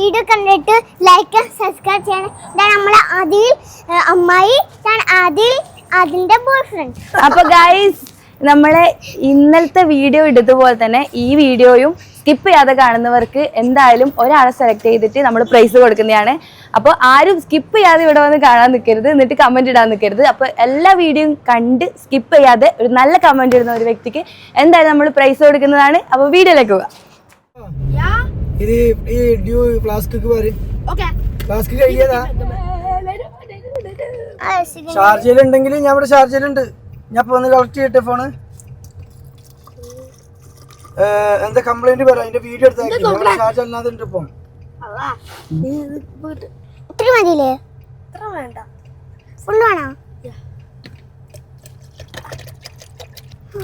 Video കണ്ടിട്ട് like subscribe ചെയ്യണം. ഇതാണ് നമ്മളെ ആദിൽ അമ്മായി, ഇതാണ് അതിന്റെ ബോയ് ഫ്രണ്ട്. അപ്പൊ ഗൈസ് നമ്മളെ ഇന്നലത്തെ വീഡിയോ ഇട്ടതുപോലെ തന്നെ ഈ വീഡിയോയും സ്കിപ്പ് ചെയ്യാതെ കാണുന്നവർക്ക് എന്തായാലും ഒരാളെ സെലക്ട് ചെയ്തിട്ട് നമ്മൾ പ്രൈസ് കൊടുക്കുന്നതാണ്. അപ്പോൾ ആരും സ്കിപ്പ് ചെയ്യാതെ ഇവിടെ വന്ന് കാണാൻ നിൽക്കരുത്, എന്നിട്ട് കമന്റ് ഇടാൻ നിൽക്കരുത്. അപ്പോൾ എല്ലാ വീഡിയോയും കണ്ട് സ്കിപ്പ് ചെയ്യാതെ ഒരു നല്ല കമന്റ് ഇടുന്ന ഒരു വ്യക്തിക്ക് എന്തായാലും നമ്മൾ പ്രൈസ് കൊടുക്കുന്നതാണ്. അപ്പോൾ വീഡിയോയിലേക്ക് പോകാം. ഷാർജയിലുണ്ടെങ്കിൽ ഞാൻ ഇവിടെ ഷാർജയിലുണ്ട്. ഞാൻ ഇപ്പൊ വന്ന് കളക്ട് ചെയ്യട്ടെ ഫോണ്. എന്താ കംപ്ലൈന്റ് പറയാം, അതിന്റെ വീഡിയോ എടുത്താൽ ഷാർജ അല്ലാതെ ഉണ്ട് ഇപ്പം.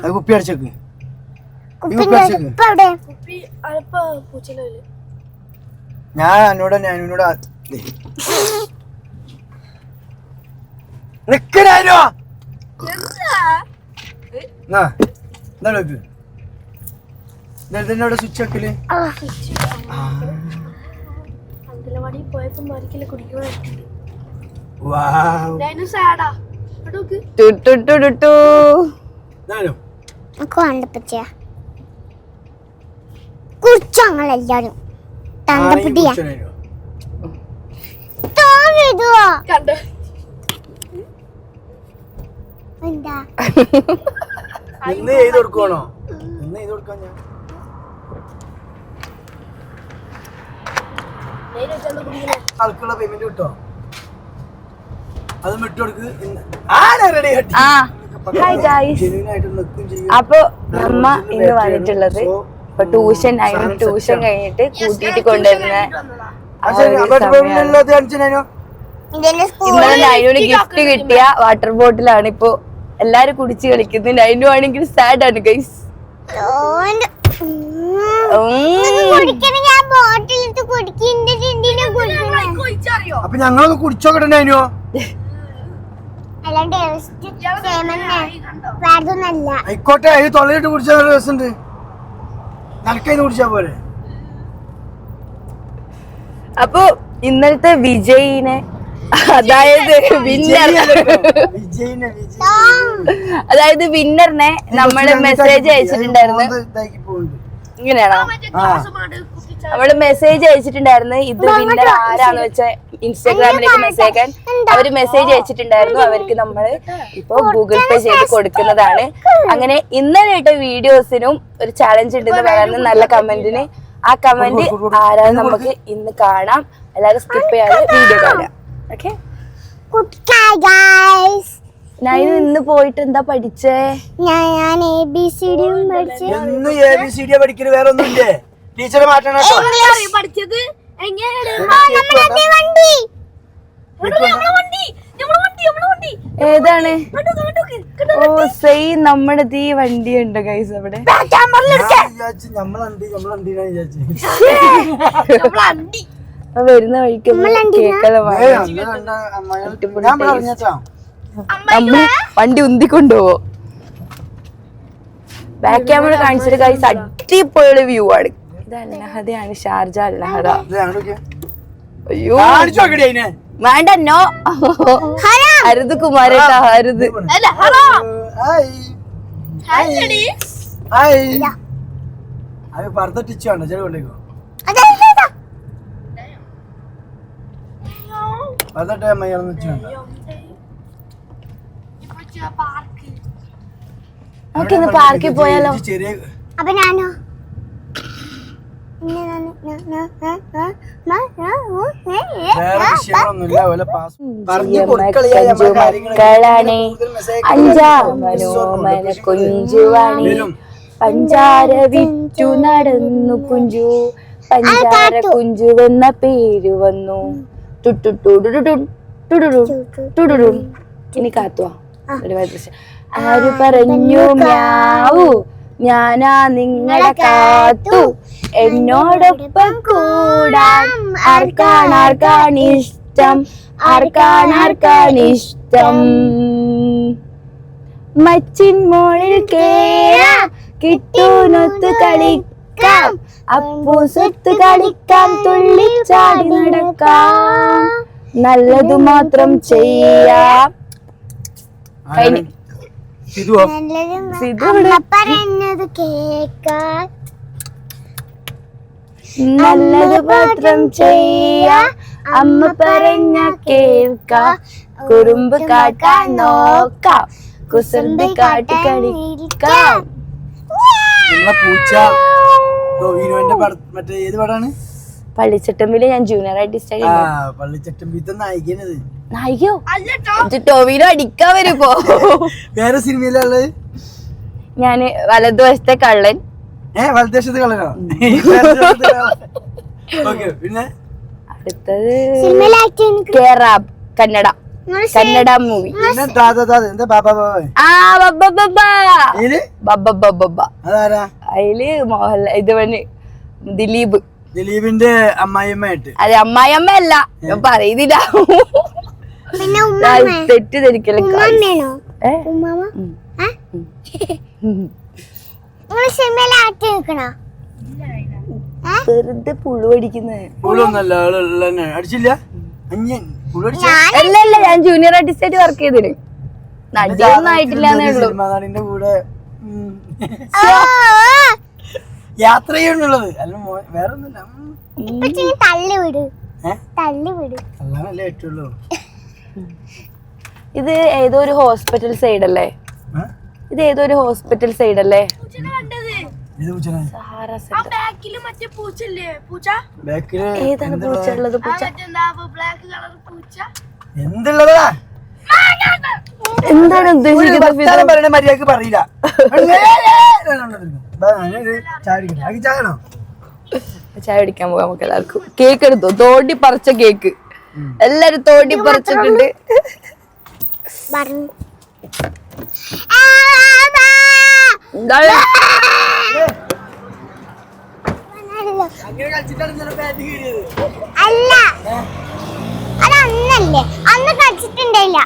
അത് കുപ്പി അടിച്ചേക്ക്. ഞാൻ എന്നോട് നിക്കനാരോ സ്വിച്ച് വെക്കല്. കുറിച്ചങ്ങളെല്ലാരും ഇന്ന് ചെയ്ത് കൊടുക്കണോ? ഇന്ന് ചെയ്ത് കൊടുക്കാൻ ഞാൻ ആൾക്കുള്ള പേയ്മെന്റ് കിട്ടോ? അത് വിട്ടു കൊടുക്ക്. അപ്പൊ അമ്മ ഇന്ന് വന്നിട്ടുള്ളത് ഇപ്പൊ ട്യൂഷൻ കഴിഞ്ഞിട്ട് കൂട്ടിയിട്ട് കൊണ്ടുവരുന്ന ഇന്നലെ നൈനൂന് ഗിഫ്റ്റ് കിട്ടിയ വാട്ടർ ബോട്ടിലാണ് ഇപ്പൊ എല്ലാരും കുടിച്ച് കളിക്കുന്നത്. നൈനു ആണെങ്കിൽ സാഡ് ആണ് ഗൈസ്. അപ്പൊ ഞങ്ങളൊന്ന് കുടിച്ചോക്കട്ടെ നൈനോ. ആയിക്കോട്ടെ, ഇത് തൊള്ളയിട്ട് കുടിച്ചാൽ രസമുണ്ട്. നടക്കയിന്ന് കുടിച്ചാ പോലെ. അപ്പൊ ഇന്നലത്തെ വിജയിനെ, അതായത് വിന്നറിനെ നമ്മള് മെസ്സേജ് അയച്ചിട്ടുണ്ടായിരുന്നു. ഇങ്ങനെയാണോ? നമ്മള് മെസ്സേജ് അയച്ചിട്ടുണ്ടായിരുന്നു. ഇത് വിന്നർ ആരാന്ന് വെച്ചാൽ ഇൻസ്റ്റാഗ്രാമിലേക്ക് മെസ്സേജ് അയക്കാൻ അവര് മെസ്സേജ് അയച്ചിട്ടുണ്ടായിരുന്നു. അവർക്ക് നമ്മള് ഇപ്പൊ ഗൂഗിൾ പേ ചെയ്ത് കൊടുക്കുന്നതാണ്. അങ്ങനെ ഇന്നലെ ഇട്ട വീഡിയോസിനും ഒരു ചാലഞ്ച് ഉണ്ടെന്ന് പറയുന്നത് നല്ല കമന്റിന്. ആ കമന്റ് ആരാന്ന് നമുക്ക് ഇന്ന് കാണാം. എല്ലാരും സ്കിപ്പ് ചെയ്യാതെ വീഡിയോ കാണാം. ഓക്കെ, നൈനു ഇന്ന് പോയിട്ട് എന്താ പഠിച്ചേ? ഞാൻ ABCD പഠിക്കല്, വേറെ ഒന്നുമില്ലേ? ടീച്ചറെ മാറ്റണം. ഏതാണ്? ഓ സെയിം നമ്മുടെ ഈ വണ്ടി ഉണ്ട് ഗൈസ് അവിടെ. വരുന്ന വഴിക്ക് വണ്ടി ഉന്തിക്കൊണ്ടുപോവോ. ബാക്ക് ക്യാമറ കാണിച്ചിട്ട് ഗൈസ് അടിപൊളി വ്യൂ ആണ്. ഇത് അൽനഹദയാണ്, ഷാർജ അൽനഹദ. അയ്യോ വേണ്ട, നോ ഹരിത് കുമാരേട്ട, ഹരിത്. നമുക്കിന്ന് പാർക്കിൽ പോയാലോ? അപ്പൊ ഞാനോ മക്കളാണ്, അഞ്ചാമനോമന കുഞ്ചുവാണി, പഞ്ചാര വിറ്റു നടന്നു കുഞ്ചു, പഞ്ചാര കുഞ്ചു എന്ന പേര് വന്നു. ഇനി കാത്തുവാ. ആര് പറഞ്ഞു മ്യാവൂ, ഞാനാ നിങ്ങളെ കാത്തു, എന്നോടൊപ്പം കൂടാൻ ആർക്കാണിഷ്ടം, ആർക്കാണിഷ്ടം. മച്ചിൻ മോളിൽ കേറാം, കിട്ടൂനൊത്ത് കളിക്കാം, അപ്പൂസത്ത് കളിക്കാം തുള്ളിച്ചാടി നടക്കാം നല്ലതു മാത്രം ചെയ്യാം. പറയുന്നത് കേൾക്കാൻ നല്ലത് മാത്രം ചെയ്യാം അമ്മ പറഞ്ഞ കേൾക്കാം കുറുമ്പ് കാട്ടാൻ നോക്കാം കുസൃതി കാട്ടി കളിക്കാം. പൂച്ച മറ്റേ ഏത് പടാണ്? പള്ളിച്ചട്ടമ്പില് ഞാൻ ജൂനിയർ ആർട്ടിസ്റ്റ് ആയി. പള്ളിച്ചട്ടമ്പിത്തെ നായികനത്. നായികയോ? ടോവിനോ അടിക്കാൻ വരുമ്പോ വേറെ സിനിമയിലുള്ളത് ഞാന് വലതുവശത്തെ കള്ളൻ. വലതുവശത്തെ കള്ളനോ? പിന്നെ അടുത്തത് കേറാബ് കന്നഡ മൂവി. അതില് മോഹൻലാൽ ഇതുവന് ദിലീപിന്റെ അമ്മായിയമ്മയായിട്ട്. അതെ അമ്മായിയമ്മ അല്ല ഞാൻ പറയുന്നില്ല തെറ്റിദ്ധരിക്കല്. വെറുതെ പുഴു അടിക്കുന്നേ. അടിച്ചില്ല. അല്ല ഞാൻ ജൂനിയർ ആർട്ടിസ്റ്റ് ആയിട്ട് വർക്ക് ചെയ്തിന്. നടിയൊന്നും ആയിട്ടില്ലാന്നേ ഉള്ളൂ. സിനിമാനാടിന്റെ കൂടെ യാത്ര ചെയ്യാനുള്ളത് അല്ല വേറെ ഒന്നുമില്ല. ഇത് ഏതോ ഒരു ഹോസ്പിറ്റൽ സൈഡ് അല്ലേ? ഇത് ഏതോ ഒരു ഹോസ്പിറ്റൽ സൈഡ് അല്ലേ? ഏതാണ് പൂച്ച ഉള്ളത്? പൂച്ച എന്താണ് ഉദ്ദേശിക്കുന്നത്? മര്യാദക്ക് പറയില്ല. ചായ കുടിക്കാൻ പോകാം നമുക്ക് എല്ലാവർക്കും. കേക്ക് എടുത്തു. തോണ്ടി പറിച്ച കേക്ക് എല്ലാരും തോണ്ടി പറിച്ചിട്ടുണ്ട്. അല്ല അതന്നല്ലേ അന്ന് കളിച്ചിട്ടുണ്ടായില്ല.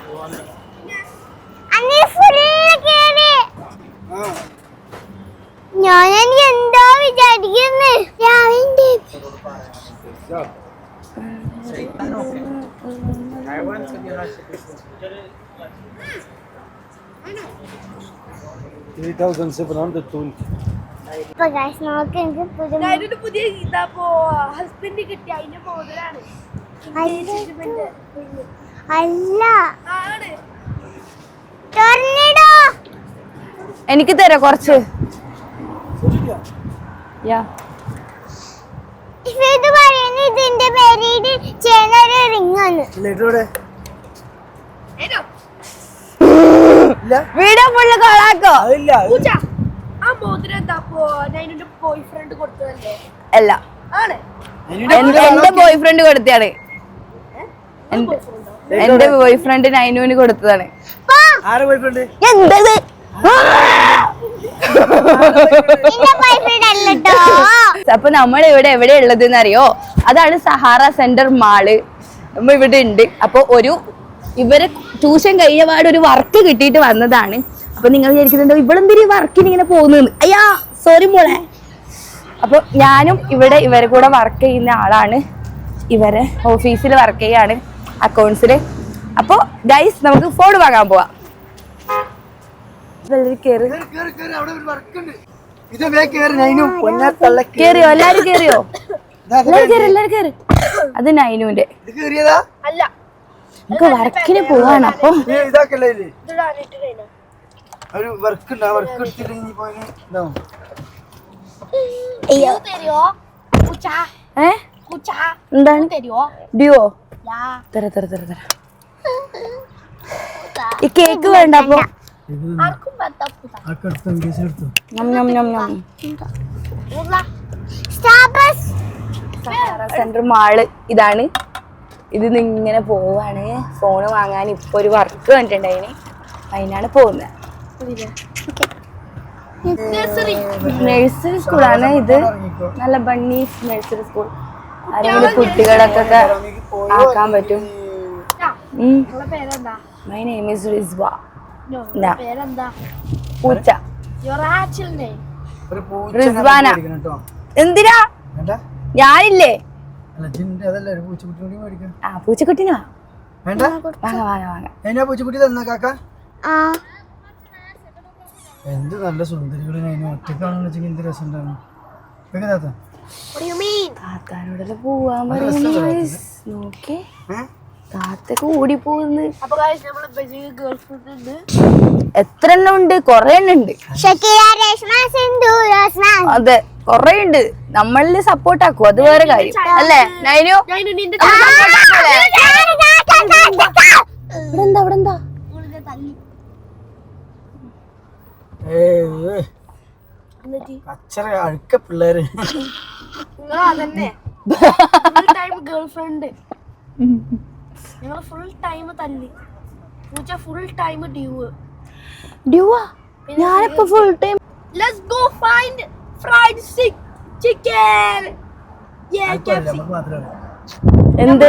അന്ന് ഫുള്ള് കേറി ഞാൻ എന്താ വിചാരിക്കുന്നു. രാവിലെ 3720. പുതിയ ഹസ്ബൻഡ് കിട്ടിയ അതിന്റെ മോഡലാണ്. അല്ല എനിക്ക് തരാം കുറച്ച്. ഇത് പറയുന്നത് ഇതിന്റെ പേരിട്ട് ചെയ്യുന്ന ഒരു റിംഗ് ആണ്. Video full Colaco? അല്ല എന്റെ ബോയ് ഫ്രണ്ട് കൊടുത്തതാണ്. എന്റെ ബോയ് ഫ്രണ്ട് നൈനുവിന് കൊടുത്തതാണ്. എന്തത്? അപ്പൊ നമ്മൾ ഇവിടെ എവിടെ ഉള്ളത് അറിയോ? അതാണ് സഹാറ സെന്റർ മാള്. നമ്മ ഇവിടെ ഉണ്ട്. അപ്പൊ ഇവരെ ട്യൂഷൻ കഴിഞ്ഞ പാട് ഒരു വർക്ക് കിട്ടിയിട്ട് വന്നതാണ്. അപ്പൊ നിങ്ങൾ വിചാരിക്കുന്നുണ്ടോ ഇവളെന്തിരി വർക്കിന് ഇങ്ങനെ പോകുന്നു? അയ്യാ സോറി മോളെ. അപ്പൊ ഞാനും ഇവിടെ ഇവരെ കൂടെ വർക്ക് ചെയ്യുന്ന ആളാണ്. ഇവരെ ഓഫീസിൽ വർക്ക് ചെയ്യാണ്, അക്കൗണ്ട്സില്. അപ്പൊ ഗൈസ് നമുക്ക് ഫോൺ വാങ്ങാൻ പോവാം. കേറിയോ? എല്ലാരും കേറിയോ? എല്ലാരും കേറി. അത് നൈനുവിന്റെ. നമുക്ക് വർക്കിന് പോവാണ്. അപ്പൊ എന്താണ് ഡിയോ? ഈ കേക്ക് വേണ്ട. അപ്പൊ സെന്റർ മാള് ഇതാണ്. ഇത് ഇങ്ങനെ പോവാണ്. ഫോണ് വാങ്ങാൻ ഇപ്പൊ ഒരു വർക്ക് കണ്ടിട്ടുണ്ടായിന്, അതിനാണ് പോകുന്നത്. നഴ്സറി സ്കൂളാണ് ഇത്. നല്ല ബണ്ണീസ് നഴ്സറി സ്കൂൾ. ആരെങ്കിലും കുട്ടികളൊക്കെ ആക്കാൻ പറ്റും. My name is Rizwa. പൂച്ച റിസ്വാന. എന്തിനാ? വേണ്ട ഞാനില്ലേ? അല്ല ജിന്റെ അതല്ല ഒരു പൂച്ചക്കുട്ടി കൂടി മേടിക്കാം. ആ പൂച്ചക്കുട്ടിനാ വേണ്ട വാങ്ങ വാങ്ങ വാങ്ങ. അതിനാ പൂച്ചക്കുട്ടി തന്ന കാക്ക. ആ എന്ത് നല്ല സുന്ദരികൾ ഒറ്റക്കാണെന്ന് വെച്ചെങ്കിൽ എന്ത് രസം ഉണ്ടായിരുന്നു. താത്താനോടല്ലേ പോവാൻ പറയുന്നത്. നോക്കി താത്തൊക്കെ ഓടിപ്പോകുന്നു. എത്ര എണ്ണം ഉണ്ട്? കൊറേ എണ്ണം ഉണ്ട്. അതെ കൊറേ ഉണ്ട്. നമ്മളില് സപ്പോർട്ട് ആക്കും, അത് വേറെ കാര്യം അല്ലേ നൈനു? ഇവിടെ എന്താ അച്ഛനെ അഴുക്ക പിള്ളേര്. ഗേൾഫ്രണ്ട് ഞങ്ങള് ഫുൾ ടൈം തല്ലി ഫുൾ ടൈം ഡ്യൂവാ. ഞാനിപ്പോ full time let's go find fried chicken. നമുക്ക് മാത്രമേ എന്ത്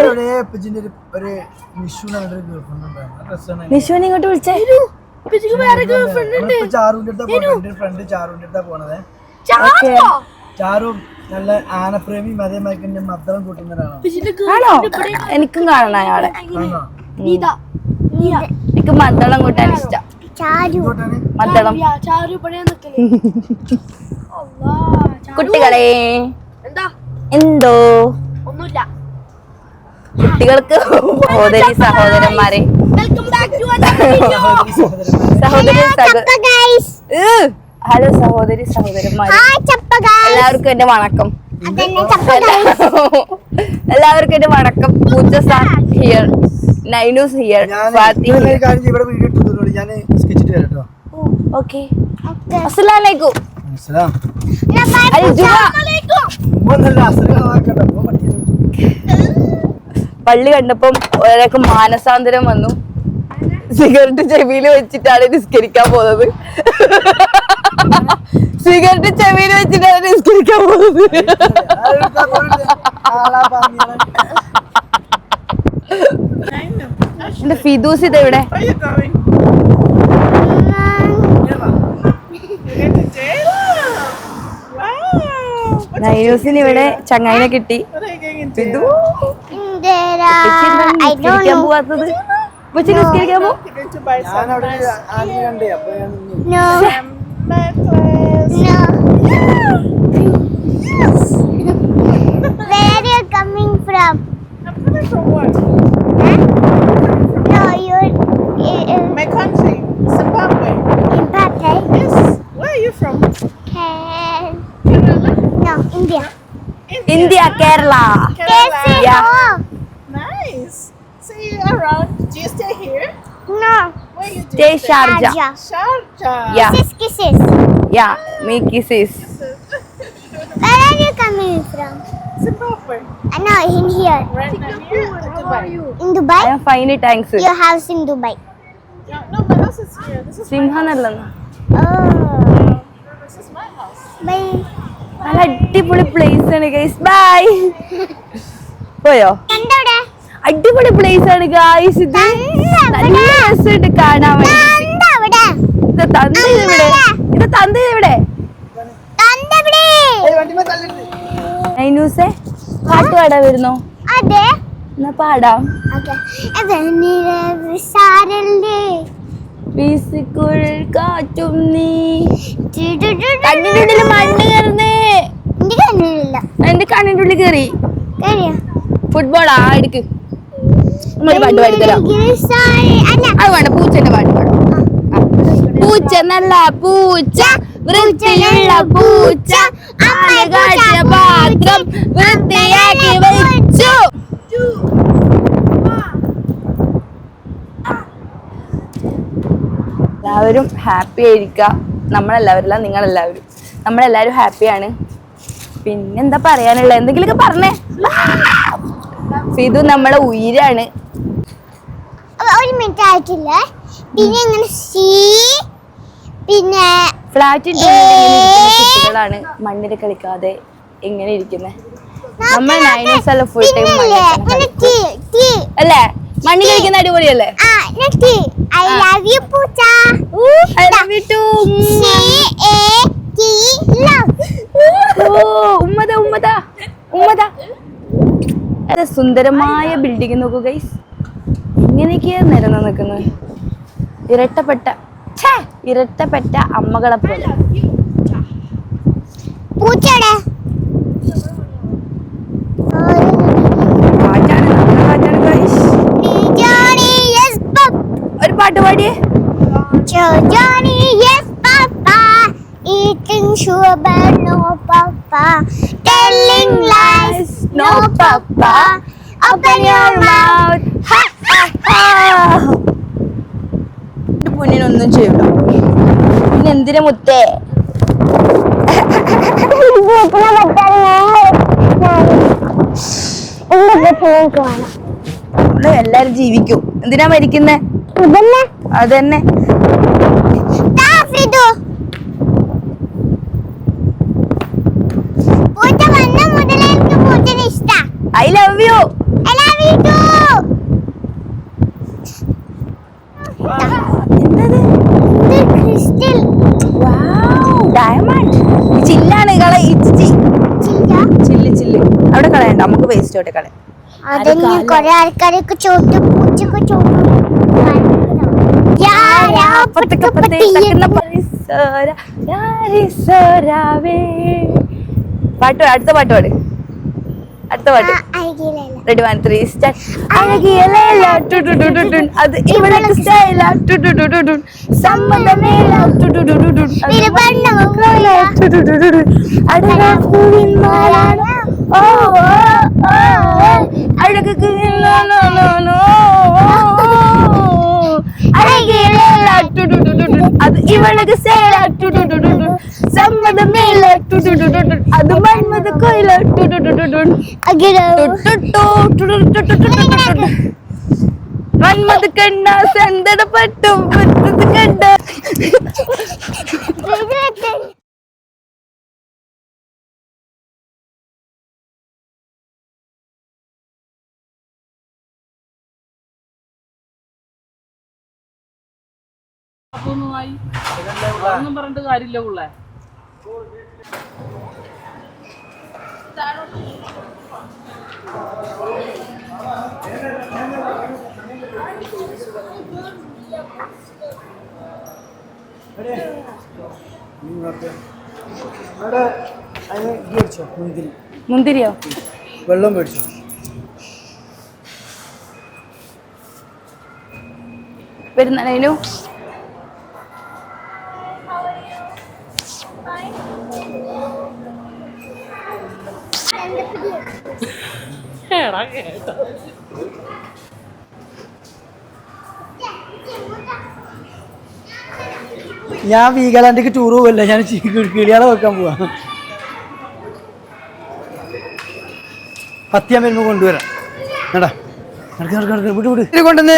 നിഷുവിനെ ഇങ്ങോട്ട് വിളിച്ചേ. വേറെ ഗേൾഫ്രണ്ട് ഉണ്ട്. ഫ്രണ്ട് ചാറുവിന്റെ അടുത്താ പോണത്. ചാരു നല്ല ആനപ്രേമി അതേമാതിരി മദ്ദളം കൂട്ടുന്നവരാണോ? ആണോ? എനിക്കും കാണണം അയാളെ. എനിക്ക് മദ്ദളം കൂട്ടാൻ ഇഷ്ടം. മദ്ദളം കുട്ടികളെ എന്തോ ഒന്നുമില്ല. കുട്ടികൾക്ക് സഹോദരന്മാരെ ഹലോ സഹോദരന്മാരെ എല്ലാവർക്കും എന്റെ വണക്കം. എല്ലാവർക്കും എന്റെ വണക്കം. പൂച്ച sir here, നൈനൂസ് here, Fathi okay. അസ്സലാമലൈക്കും. പള്ളി കണ്ടപ്പം ഒരാൾക്ക് മാനസാന്തരം വന്നു. സിഗരറ്റ് ചെവിയിൽ വെച്ചിട്ടാണ് നിസ്കരിക്കാൻ പോകുന്നത്. സിഗരറ്റ് ചെവിയിൽ വെച്ചിട്ടാണ് നിസ്കരിക്കാൻ പോകുന്നത്. എന്റെ ഫിദൂസ് ഇത് എവിടെ? നൈനൂസിന് ഇവിടെ ചങ്ങായിനെ കിട്ടി. ഫിദു നിസ്കരിക്കാൻ പോവാത്തത്. നിസ്കരിക്കാൻ പോ. Where are you coming from? I'm coming from what? No, you're My country, Zimbabwe. Zimbabwe. Yes. Where are you from? Kerala. No, India. India, Kerala. Kerala. Yeah. Oh, Nice. See you around. Do you stay here? no. Where you do? Stay you stay? Sharjah. Raja. Sharjah. Yeah. Kisses. Yeah, me kisses. Where are you coming from? Zimbabwe. No, in here. Right now here in Dubai. In Dubai? I am fine, thanks. Your house in Dubai. Yeah, no, my house is here. This is my house. സിംഹനല്ലെന്ന്. Oh. This is my house. Bye. നല്ല അടിപൊളി place ആണ് guys. By. പോയോ? കണ്ടോടെ? അടിപൊളി place ആണ് guys. ഇത് നല്ല രസമുണ്ട് കാണാൻ വേണ്ടി. അവിടെ. ഇത് തന്ത ഇവിടെ. ഇത് തന്ത ഇവിടെ. കണ്ടവിടെ. നൈനൂസേ പാട്ട് പാടാൻ വരുന്നോ? അതെ. എന്നാ പാടാം. Okay. സാരല്ലേ വീസിക്കുഴൽ കാറ്റും നീ. കണ്ണിന്റെ ഉള്ളിൽ മണ്ണ് കയറുന്നേ. എന്റെ കണ്ണിലില്ല. എന്റെ കണ്ണിന്റെ ഉള്ളിൽ കയറി. കേറിയോ? ഫുട്ബോളാ എടുക്ക്. നമ്മളൊരു പാട്ട് പാടിത്തരാം. അല്ല. അത് വേണ്ട, പൂച്ചന്റെ പാട്ട് പാടാം. പൂച്ച നല്ല പൂച്ച, വൃത്തിയുള്ള പൂച്ച, അമ്മ കാട്ടിയ പാത്രം വൃത്തിയാക്കി വെച്ചു. എല്ലാവരും ഹാപ്പി ആയിരിക്കുക. നമ്മളെല്ലാവരും, നിങ്ങളെല്ലാവരും, നമ്മളെല്ലാവരും ഹാപ്പിയാണ്. പിന്നെന്താ പറയാനുള്ളത്? എന്തെങ്കിലുമൊക്കെ പറഞ്ഞേ. ഫിദു നമ്മളെ ഉയിരാണ്. ഒരു മിനിറ്റ് ആയിട്ടില്ല. പിന്നെ ഇങ്ങനെ പിന്നെ ഫ്ലാറ്റിന്റെ കുട്ടികളാണ് മണ്ണിൽ കളിക്കാതെ ഇങ്ങനെ ഇരിക്കുന്നത്. നമ്മൾ നൈനൂസ് ഫുൾ ടൈം അല്ലേ? മണ്ണിൽ കളിക്കുന്ന അടിപൊളിയല്ലേ? I love you, പൂച്ച. I love you too. C-A-T love. ഉമ്മ ഉമ്മതാ. അത് സുന്ദരമായ ബിൽഡിംഗ് നോക്കൂ ഗൈസ്. ഇങ്ങനെയൊക്കെയാ നിരന്ന് നിൽക്കുന്നത്. ഇരട്ടപ്പെട്ട അമ്മകളെ പോലെ. ഒരു പാട്ട് പാടിയേ. Eating sugar, no papa. Telling lies, no papa. Open your mouth. Ha ha ha. പൊന്നിനൊന്നും ചെയ്യട്ടോ. പിന്നെ എന്തിനാ മുത്തേ? എല്ലാരും ജീവിക്കും. എന്തിനാ മരിക്കുന്നേ? അതന്നെ. I love you. I love you too. എന്തത്? Crystal. Wow, diamond. ചില്ലാണ് കള. ചില്ല് അവിടെ കളയണ്ട, നമുക്ക് വേസ്റ്റ് ആയിട്ട് കളയാം. അതന്നെ കൊറേ ആൾക്കാരൊക്കെ ചോദിച്ചു പൂച്ചൊക്കെ പാട്ട് അടുത്ത പാട്ട് പാട്. Ready 1 3 start. അഴകിയ ലൈല അത് ഇവൾക്ക് സ്റ്റൈല സമ്മതമേല അത് ഇവൾക്ക് സ്റ്റൈല സമ്മതമേല അത് മന്മത കൊയില മന്മത് കണ്ണ സന്തടപ്പെട്ടു കണ്ട. ഒന്നും പറഞ്ഞിട്ട് കാര്യമില്ല ഉള്ളേ. മുന്തിരിയോ? വെള്ളം മേടിച്ചോ? പെരുന്നാളിനു ഞാൻ വീഗാലാൻഡിക്ക് ടൂർ പോവല്ല, ഞാൻ കിളിയാളെ വെക്കാൻ പോവാ. പത്തിയാൻ വരുമ്പോ കൊണ്ടുവരാം. എടാ വിട് കൊണ്ടുവന്നേ.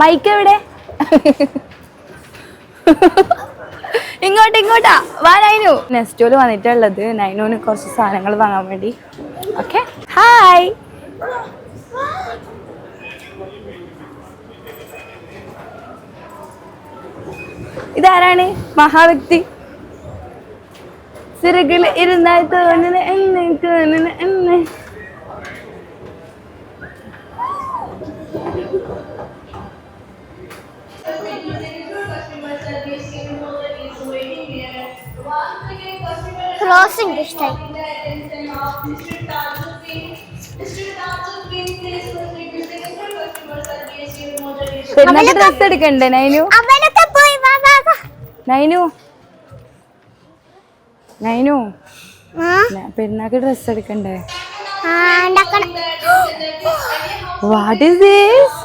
മൈക്ക് എവിടെ? ഇങ്ങോട്ടാ വാ നൈനു. നെസ്റ്റോല് വന്നിട്ടുള്ളത് നൈനുവിന് കുറച്ച് സാധനങ്ങൾ വാങ്ങാൻ വേണ്ടി. Okay hi. ഇതാരാണ്? മഹാവ്യക്തി. സിറകിൽ ഇരുന്നാൽ തോന്നുന്ന എന്നെ ക്ലോസിംഗ് ഇഷ്ടമായി. ഡ്രസ് എടുക്കണ്ടേ നൈനു? നൈനു പെരുന്നാക്ക് ഡ്രസ് എടുക്കണ്ടേ? What is this?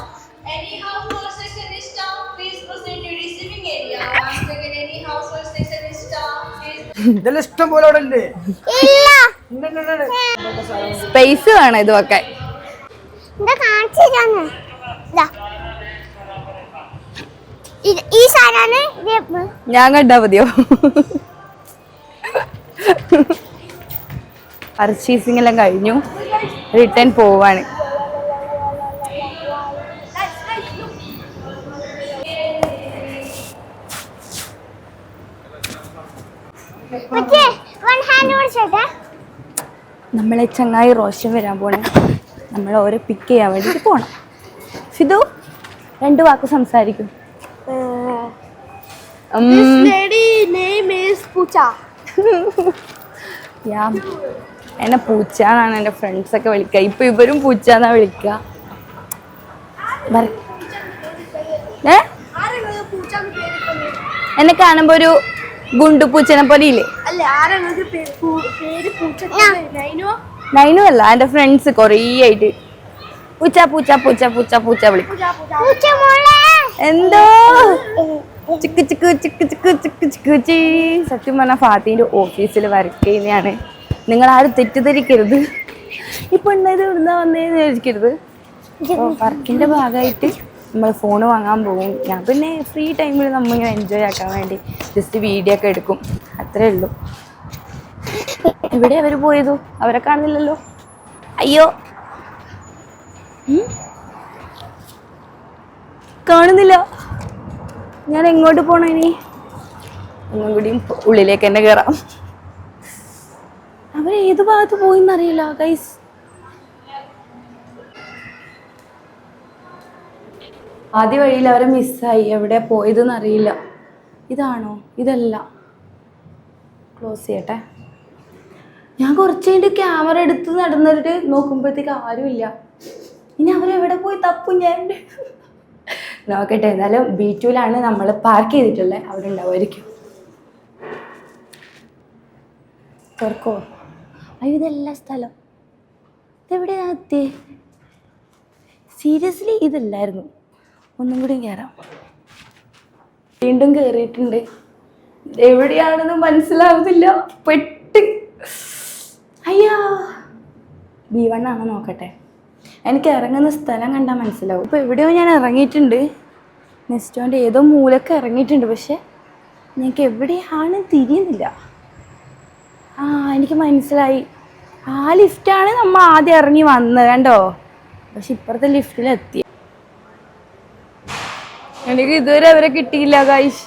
ഇതെല്ലാം ഇഷ്ടം പോലെ അവിടെ ഇല്ലേ? സ്പേസ് വേണം ഇത് വെക്കാൻ. ഈ സാധനമാണ് ഞാൻ കണ്ടാ മതിയോ? പർച്ചേസിംഗ് എല്ലാം കഴിഞ്ഞു, റിട്ടേൺ പോവാണ്. പക്ഷേ വൺ ഹാൻഡ് പിടിച്ചോട്ടെ. നമ്മളെ ചങ്ങായി റോഷൻ വരാൻ പോണേ. നമ്മൾ ഓരോ പിക്ക് ചെയ്യാൻ വേണ്ടിയിട്ട് പോണം. ഫിദു 2 വാക്ക് സംസാരിക്കും. This lady name is Poocha. എന്നെ പൂച്ച എന്നാണ് എൻ്റെ ഫ്രണ്ട്സൊക്കെ വിളിക്കുക. ഇപ്പൊ ഇവരും പൂച്ച എന്നാ വിളിക്കുക. എന്നെ കാണുമ്പോ ഒരു ഗുണ്ടു പൂച്ചനെ പോലെ ഇല്ലേ? അല്ല ആരാണ് പേര് പൂച്ച? നൈനു അല്ല, എൻ്റെ ഫ്രണ്ട്സ് കൊറേ ആയിട്ട് പൂച്ച പൂച്ച പൂച്ച പൂച്ച പൂച്ച വിളിക്കും. പൂച്ച മോളെ എന്തോ ചിക്ക് ചിക്ക് ചിക്ക് ചിക്ക് ചിക്ക് ചിക്ക് ചീ. സത്യം പറഞ്ഞാൽ ഫാത്തിന്റെ ഓഫീസിൽ വർക്ക് ചെയ്യുന്നതാണ്. നിങ്ങൾ ആരും തെറ്റിദ്ധരിക്കരുത്. ഇപ്പൊ ഉണ്ടായത് ഇവിടുന്ന് വന്നേന്ന് വിചാരിക്കരുത്. വർക്കിന്റെ ഭാഗമായിട്ട് നമ്മൾ ഫോൺ വാങ്ങാൻ പോകും. ഞാൻ പിന്നെ ഫ്രീ ടൈമിൽ നമ്മളിങ്ങനെ എൻജോയ് ആക്കാൻ വേണ്ടി ജസ്റ്റ് വീഡിയോ ഒക്കെ എടുക്കും, അത്രേ ഉള്ളൂ. എവിടെ അവര് പോയതു? അവരെ കാണുന്നില്ലല്ലോ. അയ്യോ കാണുന്നില്ല. ഞാൻ എങ്ങോട്ട് പോണോ ഇനി? ഒന്നും കൂടിയും ഉള്ളിലേക്ക് തന്നെ കയറാം. അവർ ഏത് ഭാഗത്ത് പോയിന്നറിയില്ല ഗൈസ്. ആദ്യ വഴിയിൽ അവരെ മിസ്സായി. എവിടെ പോയതെന്ന് അറിയില്ല. ഇതാണോ? ഇതല്ല. ക്ലോസ് ചെയ്യട്ടെ. ഞാൻ കുറച്ച് കഴിഞ്ഞിട്ട് ക്യാമറ എടുത്ത് നടന്നിട്ട് നോക്കുമ്പോഴത്തേക്ക് ആരുമില്ല. ഇനി അവരെവിടെ പോയി തപ്പും ഞാൻ? നോക്കട്ടെ. എന്നാലും B2 നമ്മൾ പാർക്ക് ചെയ്തിട്ടുള്ളത്. അവിടെ ഉണ്ടാവുമായിരിക്കും. തുറക്കോ? അയ്യോ ഇതല്ല സ്ഥലം. ഇതെവിടെയാ എത്തി? സീരിയസ്ലി ഇതല്ലായിരുന്നു. ഒന്നും കൂടി കയറാം. വീണ്ടും കയറിയിട്ടുണ്ട്. എവിടെയാണെന്ന് മനസ്സിലാവുന്നില്ല. പെട്ട്. അയ്യോ B1 ആണോ നോക്കട്ടെ. എനിക്ക് ഇറങ്ങുന്ന സ്ഥലം കണ്ടാൽ മനസ്സിലാവും. ഇപ്പോൾ എവിടെയോ ഞാൻ ഇറങ്ങിയിട്ടുണ്ട്. നെസ്റ്റോൻ്റെ ഏതോ മൂലൊക്കെ ഇറങ്ങിയിട്ടുണ്ട്. പക്ഷെ എനിക്ക് എവിടെയാണ് തിരിയുന്നില്ല. എനിക്ക് മനസ്സിലായി. ആ ലിഫ്റ്റാണ് നമ്മൾ ആദ്യം ഇറങ്ങി വന്നത് കണ്ടോ. പക്ഷെ ഇപ്പുറത്തെ ലിഫ്റ്റിലെത്തി. എനിക്ക് ഇതുവരെ അവരെ കിട്ടിയില്ല ഗൈസ്.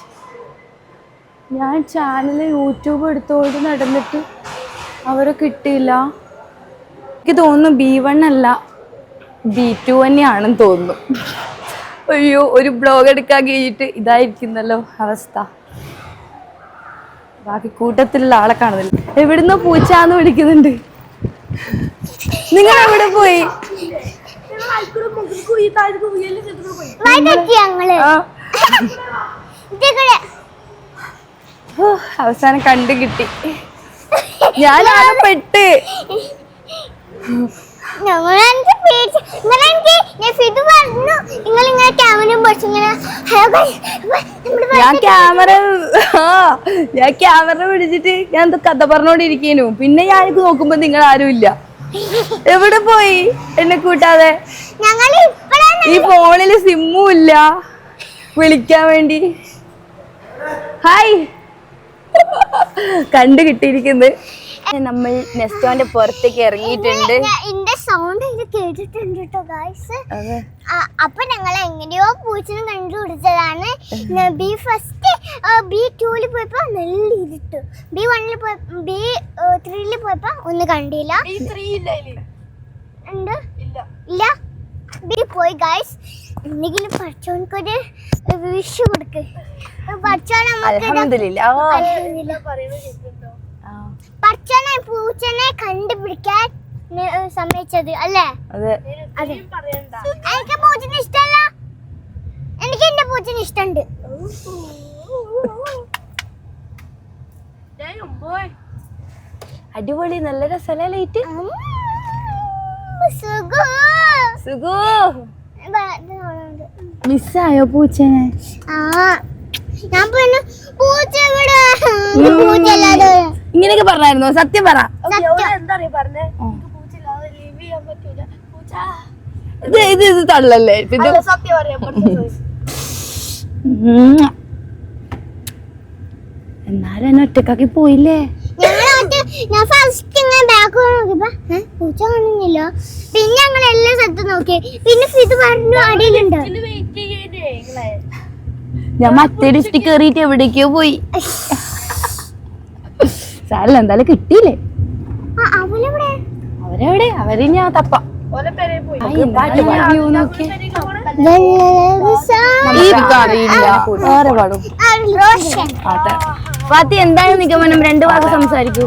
ഞാൻ ചാനൽ യൂട്യൂബ് എടുത്തോണ്ട് നടന്നിട്ട് അവരെ കിട്ടിയില്ല. എനിക്ക് തോന്നുന്നു B1 അല്ല B2 തന്നെയാണെന്ന് തോന്നുന്നു. അയ്യോ ഒരു ബ്ലോഗ് എടുക്കാൻ കഴിഞ്ഞിട്ട് ഇതായിരിക്കുന്നല്ലോ അവസ്ഥ. ബാക്കി കൂട്ടത്തിലുള്ള ആളെ കാണുന്നില്ല. എവിടുന്നോ പൂച്ചാന്ന് വിളിക്കുന്നുണ്ട്. നിങ്ങൾ എവിടെ പോയി? അവസാനം കണ്ടു കിട്ടി. ഞാനാണ് പെട്ട്. ഞാൻ ക്യാമറ പിടിച്ചിട്ട് ഞാൻ എന്തോ കഥ പറഞ്ഞോണ്ടിരിക്കുന്നു. പിന്നെ ഞാനിത് നോക്കുമ്പോ നിങ്ങൾ ആരും ഇല്ല. എവിടെ പോയി എന്നെ കൂട്ടാതെ? ഈ ഫോണില് സിമ്മും ഇല്ല വിളിക്കാൻ വേണ്ടി. ഹായ് കണ്ടു കിട്ടിയിരിക്കുന്നത്. നമ്മൾ നെസ്റ്റോന്റെ പുറത്തേക്ക് ഇറങ്ങിയിട്ടുണ്ട്. സൗണ്ട് കേട്ടിട്ടുണ്ട് കേട്ടോ ഗായ്സ്. അപ്പൊ ഞങ്ങൾ എങ്ങനെയോ പൂച്ചനെ കണ്ടുപിടിച്ചതാണ്. B2 പോയപ്പോ നല്ല ഇരുട്ടു. B1 B3 പോയപ്പോ ഒന്നും കണ്ടില്ല. ഉണ്ട് ഇല്ല. B പോയി ഗായ്സ്. എന്തെങ്കിലും പഠിച്ചോൻക്കൊരു വിഷ് കൊടുക്ക്. പഠിച്ചോനെ പൂച്ചനെ കണ്ടുപിടിക്കാൻ സമ്മതിച്ചത് അല്ലേ? എനിക്ക് പൂച്ചനെ ഇഷ്ടമല്ല. എനിക്ക് എന്റെ പൂച്ചനെ ഇഷ്ടമുണ്ട്. അടിപൊളി നല്ല രസമല്ലേ ലൈറ്റ്? മിസ്സായോ പൂച്ചനെ? ഞാൻ പറഞ്ഞു പൂച്ച ഇങ്ങനെയൊക്കെ പറഞ്ഞായിരുന്നോ? സത്യം പറ. ഇത് തള്ളല്ലേ? എന്നാലും എന്നെ ഒറ്റക്കാക്കി പോയില്ലേ? ഞാൻ ഫസ്റ്റ് ഇങ്ങനെ ബാക്ക് നോക്കിയപ്പോ പൂച്ച കാണുന്നില്ല. പിന്നെ ഞങ്ങൾ എല്ലാ സ്ഥലത്തും നോക്കി. പിന്നെ ഇത് പറഞ്ഞു അടിയിലുണ്ട്. ഞാൻ മറ്റേ ലിഫ്റ്റ് കയറിയിട്ട് എവിടേക്കോ പോയി. സാരല്ല, എന്തായാലും കിട്ടിയില്ലേ. അവനെവിടെ? അവരെവിടെ? അവര് ഞാൻ തപ്പ അറിയില്ല. വേറെ പാടും. ഫാത്തി, എന്താണ് നിഗമനം? 2 വാക്ക് സംസാരിക്കൂ.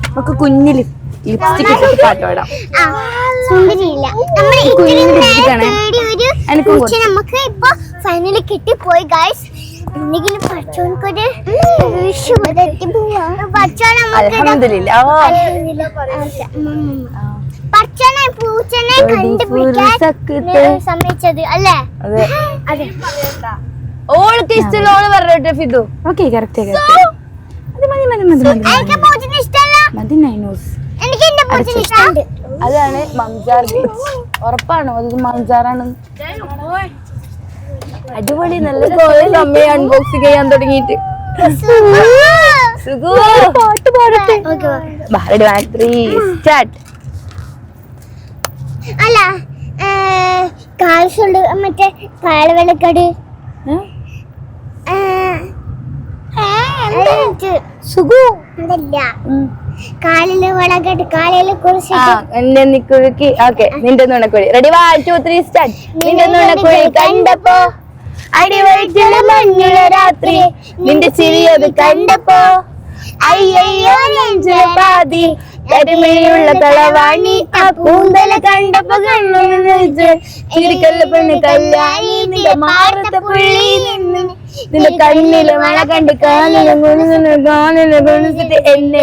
നമുക്ക് കുഞ്ഞില് ലിപ്സ്റ്റിക് ഇട്ടിട്ട് പാട്ട് പാടാം. സുന്ദരിയില്ല. നമ്മുടെ ഇത്രയും തേടി ഒരു പൂച്ച നമുക്ക് ഇപ്പൊ ഫൈനലി കിട്ടിപ്പോയി ഗൈസ്. എന്തെങ്കിലും പഠിച്ചോൻക്കൊരു പച്ചനെ പൂച്ചനെ കണ്ടുപിടിക്കാൻ സമ്മതിച്ചത് അല്ലേ? ഓൾക്ക് ഇഷ്ടമുള്ള ഓള് പറഞ്ഞോട്ടെ ഫിദു. Okay, correct. അതാണ് മംജാർ ബീച്ച്. ഉറപ്പാണോ അത് മംജാറാണ്? അടിപൊളി, നല്ല സമയം അൺബോക്സിങ് ചെയ്യാൻ തുടങ്ങിയിട്ട്. പാട്ട് പാടട്ടെ. അല്ല, കാൽസുണ്ട് മറ്റേ കാലവെള്ളക്കട് കാലില് വളകട്ട് കാലില് കുറിച്ച് നിന്റെ നുണക്കുഴി. Ready, 1 2 3 start. നിന്റെ നുണക്കുഴി കണ്ടപ്പോ അടിവയറ്റില മഞ്ഞുള്ള രാത്രി, നിന്റെ ചിരിയത് കണ്ടപ്പോ അയ്യോ നെഞ്ചിലെ പാതി കരിമയുള്ള കളവാണി, ആ കൂന്തല കണ്ടപ്പോ കണ്ണുകല്ല പെണ്ണ് കല്യാണി, നിന്റെ മാറത്തെ പുള്ളി നിന്ന് നിന്റെ കണ്ണിലെ മഴ കണ്ട് കാലിലെ എന്നെ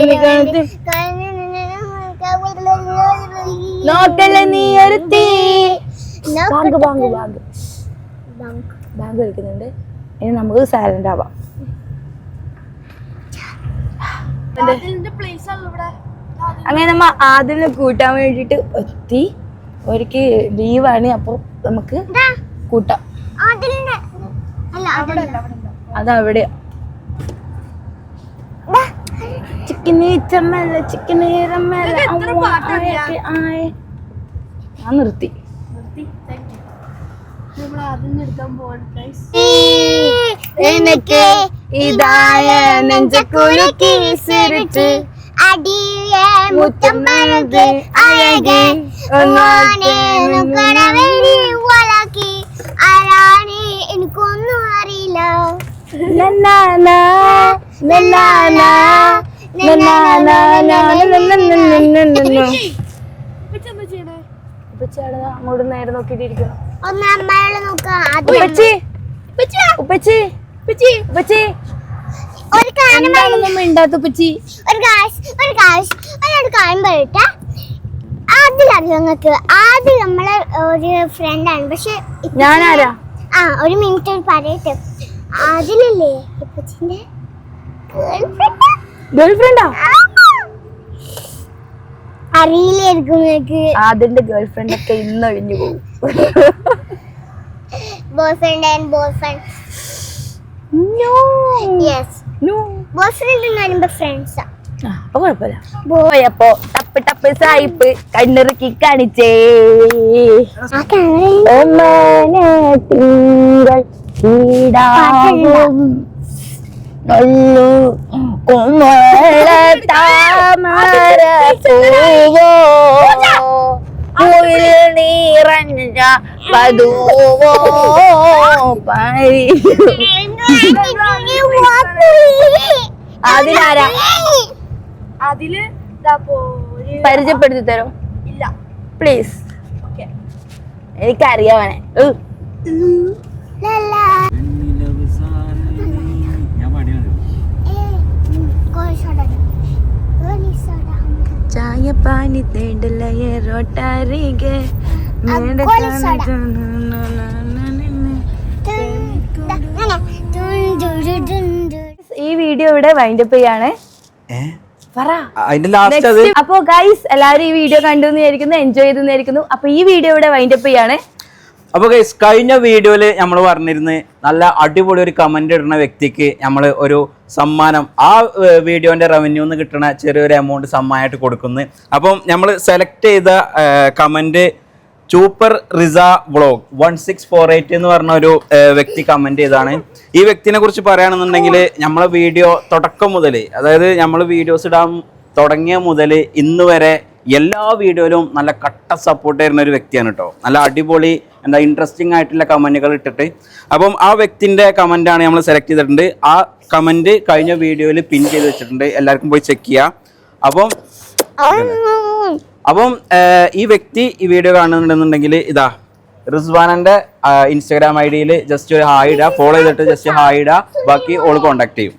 നോക്കല്ല നീ ഒരുത്തി. ബാങ്ക് ബാങ്ക് ബാങ്ക് ബാങ്ക് കളിക്കുന്നുണ്ട്. ഇനി നമുക്ക് സൈലന്റ് ആവാം. അങ്ങനെ നമ്മ ആദ്യം കൂട്ടാൻ വേണ്ടിട്ട് എത്തി. ഒരിക്കൽ ലീവാണ്, അപ്പൊ നമുക്ക് കൂട്ടാം. അതവിടെ ഞാൻ നിർത്തി. എനിക്ക് ഇതായ നെഞ്ചക്കുലുക്കി വിസിരിട്ട് അടിയെ മുത്തം പഴുത് അഴകെ വളക്കി ആരാണ് എനിക്കൊന്നും അറിയില്ല. അങ്ങോട്ട് നേരെ നോക്കിട്ടിരിക്കണം. ഒന്ന് അമ്മയോട് നോക്കാം. ഒരു കാര്യം പറയട്ടെ. അതിലറിയാം നിങ്ങൾക്ക്. ആദ്യം നമ്മളെ ഒരു ഫ്രണ്ടാണ്, പക്ഷെ ഞാനാരാ? ഒരു മിനിറ്റ് പറയട്ടെ. അതിലല്ലേ ഇപ്പച്ചിന്റെ ഗേൾഫ്രണ്ടാ? അറിയില്ലായിരിക്കും നിങ്ങൾക്ക്. അതിന്റെ ഗേൾഫ്രണ്ട് ഒക്കെ ഇന്ന് ഒഴിഞ്ഞു പോകും. Boyfriend and boyfriend. Yes, boyfriend എന്ന് പറയുമ്പോ ഫ്രണ്ട്സാ. അപ്പൊ കുഴപ്പമില്ല. പോയപ്പോ ടപ്പ് ടപ്പ് സായിപ്പ് കണ്ണിറുക്കി കാണിച്ചേ. തിങ്കൾ നല്ലു കുമള താമര പൂവോ പൂവിൽ നിറഞ്ഞ വധുവോ അതിലാരാ? അതില് പരിചയപ്പെടുത്തി തരോ? ഇല്ല, പ്ലീസ്. എനിക്കറിയാവനെ. ചായ പാനി തേണ്ടലയ റോട്ടാരികെ ഈ വീഡിയോ ഇവിടെ വൈൻഡപ്പ് ചെയ്യാണ്. അപ്പൊ ഗൈസ് എല്ലാവരും ഈ വീഡിയോ കണ്ടു വിചാരിക്കുന്നു, എൻജോയ് ചെയ്തു വിചാരിക്കുന്നു. അപ്പൊ ഈ വീഡിയോ ഇവിടെ വൈൻഡപ്പ് ചെയ്യാണ്. അപ്പോൾ ഗൈസ്, കഴിഞ്ഞ വീഡിയോയില് നമ്മൾ പറഞ്ഞിരുന്നു നല്ല അടിപൊളി ഒരു കമന്റ് ഇടുന്ന വ്യക്തിക്ക് നമ്മൾ ഒരു സമ്മാനം, ആ വീഡിയോന്റെ റവന്യൂന്ന് കിട്ടുന്ന ചെറിയൊരു എമൗണ്ട് സമ്മാനമായിട്ട് കൊടുക്കുന്നു. അപ്പം നമ്മൾ സെലക്ട് ചെയ്ത കമന്റ് സൂപ്പർ റിസ വ്ളോഗ് 1648 എന്ന് പറഞ്ഞ ഒരു വ്യക്തി കമന്റ് ചെയ്താണ്. ഈ വ്യക്തിനെ കുറിച്ച് പറയുകയാണെന്നുണ്ടെങ്കിൽ നമ്മളെ വീഡിയോ തുടക്കം മുതൽ, അതായത് നമ്മൾ വീഡിയോസ് ഇടാൻ തുടങ്ങിയ മുതൽ ഇന്ന് വരെ എല്ലാ വീഡിയോയിലും നല്ല കട്ട സപ്പോർട്ട് തരുന്ന ഒരു വ്യക്തിയാണ് കേട്ടോ. നല്ല അടിപൊളി എന്താ ഇൻട്രസ്റ്റിംഗ് ആയിട്ടുള്ള കമന്റുകൾ ഇട്ടിട്ട്. അപ്പം ആ വ്യക്തിന്റെ കമന്റാണ് നമ്മൾ സെലക്ട് ചെയ്തിട്ടുണ്ട്. ആ കമന്റ് കഴിഞ്ഞ വീഡിയോയിൽ പിൻ ചെയ്ത് വെച്ചിട്ടുണ്ട്, എല്ലാവർക്കും പോയി ചെക്ക് ചെയ്യാം. അപ്പം ഈ വ്യക്തി ഈ വീഡിയോ കാണുന്നുണ്ടെന്നുണ്ടെങ്കിൽ ഇതാ റിസ്വാനന്റെ ഇൻസ്റ്റാഗ്രാം ഐ ഡിയിൽ ജസ്റ്റ് ഒരു ഹായ് ഇടുക, ഫോളോ ചെയ്തിട്ട് ജസ്റ്റ് ഹായ് ഇടുക, ബാക്കി ഓൾ കോൺടാക്ട് ചെയ്യും.